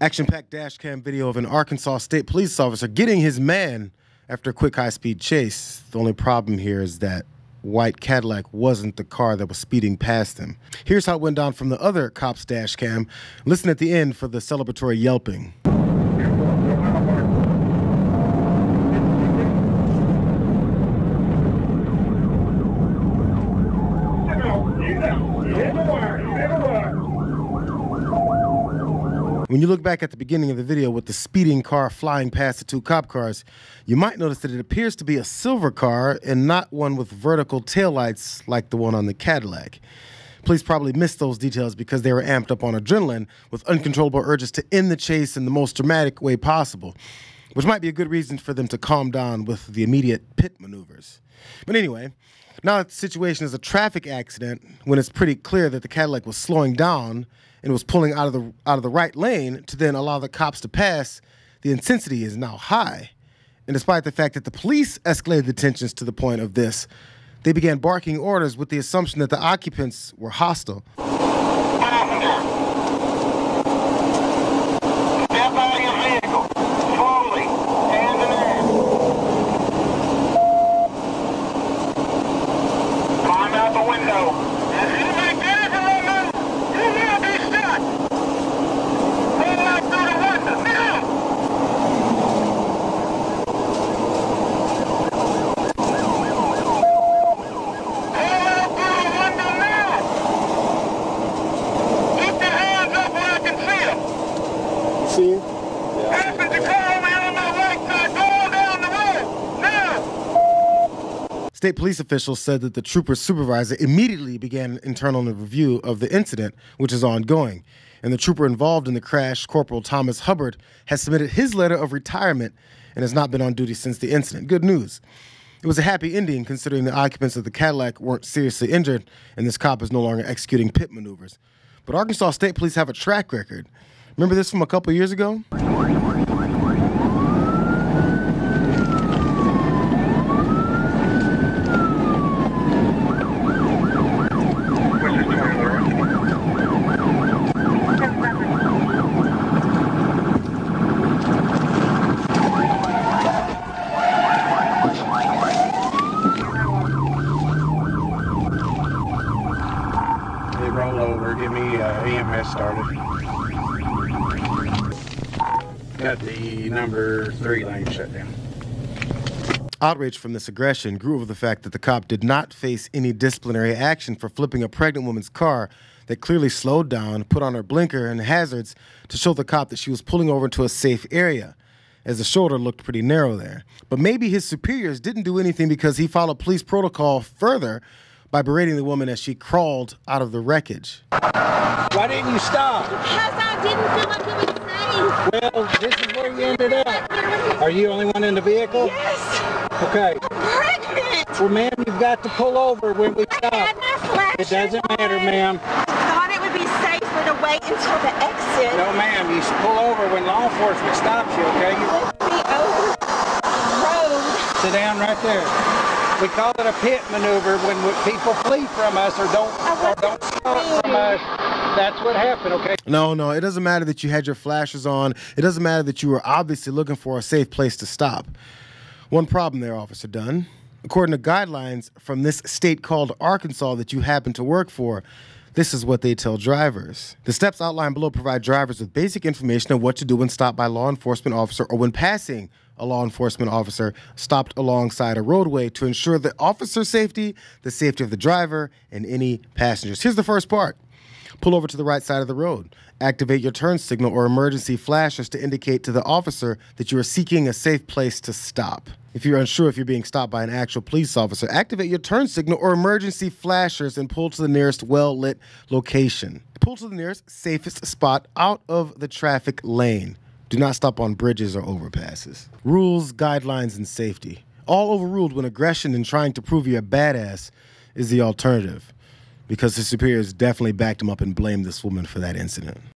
Action-packed dash cam video of an Arkansas State police officer getting his man after a quick high-speed chase. The only problem here is that white Cadillac wasn't the car that was speeding past him. Here's how it went down from the other cop's dash cam. Listen at the end for the celebratory yelping. When you look back at the beginning of the video with the speeding car flying past the two cop cars, you might notice that it appears to be a silver car and not one with vertical taillights like the one on the Cadillac. Police probably missed those details because they were amped up on adrenaline with uncontrollable urges to end the chase in the most dramatic way possible, which might be a good reason for them to calm down with the immediate pit maneuvers. But anyway, now that the situation is a traffic accident, when it's pretty clear that the Cadillac was slowing down and was pulling out of the right lane to then allow the cops to pass, the intensity is now high. And despite the fact that the police escalated the tensions to the point of this, they began barking orders with the assumption that the occupants were hostile. State police officials said that the trooper's supervisor immediately began an internal review of the incident, which is ongoing. And the trooper involved in the crash, Corporal Thomas Hubbard, has submitted his letter of retirement and has not been on duty since the incident. Good news. It was a happy ending considering the occupants of the Cadillac weren't seriously injured and this cop is no longer executing pit maneuvers. But Arkansas State Police have a track record. Remember this from a couple years ago? Roll over, get me EMS started. Got the number 3 lane shut down. Outrage from this aggression grew over the fact that the cop did not face any disciplinary action for flipping a pregnant woman's car that clearly slowed down, put on her blinker and hazards to show the cop that she was pulling over into a safe area, as the shoulder looked pretty narrow there. But maybe his superiors didn't do anything because he followed police protocol further by berating the woman as she crawled out of the wreckage. Why didn't you stop? Because I didn't feel like it was safe. Well, this is where you ended up. Are you the only one in the vehicle? Yes. Okay. I'm pregnant. Well, ma'am, you've got to pull over when we stop. I had my flashers It doesn't matter, on. ma'am. I thought it would be safer to wait until the exit. No, ma'am, you should pull over when law enforcement stops you, okay? Let me over the road. Sit down right there. We call it a pit maneuver when people flee from us or don't stop from us. That's what happened, okay? No, it doesn't matter that you had your flashers on. It doesn't matter that you were obviously looking for a safe place to stop. One problem there, Officer Dunn. According to guidelines from this state called Arkansas that you happen to work for, this is what they tell drivers. The steps outlined below provide drivers with basic information on what to do when stopped by a law enforcement officer or when passing a law enforcement officer stopped alongside a roadway to ensure the officer's safety, the safety of the driver, and any passengers. Here's the first part. Pull over to the right side of the road. Activate your turn signal or emergency flashers to indicate to the officer that you are seeking a safe place to stop. If you're unsure if you're being stopped by an actual police officer, activate your turn signal or emergency flashers and pull to the nearest well-lit location. Pull to the nearest safest spot out of the traffic lane. Do not stop on bridges or overpasses. Rules, guidelines, and safety. All overruled when aggression and trying to prove you're a badass is the alternative. because his superiors definitely backed him up and blamed this woman for that incident.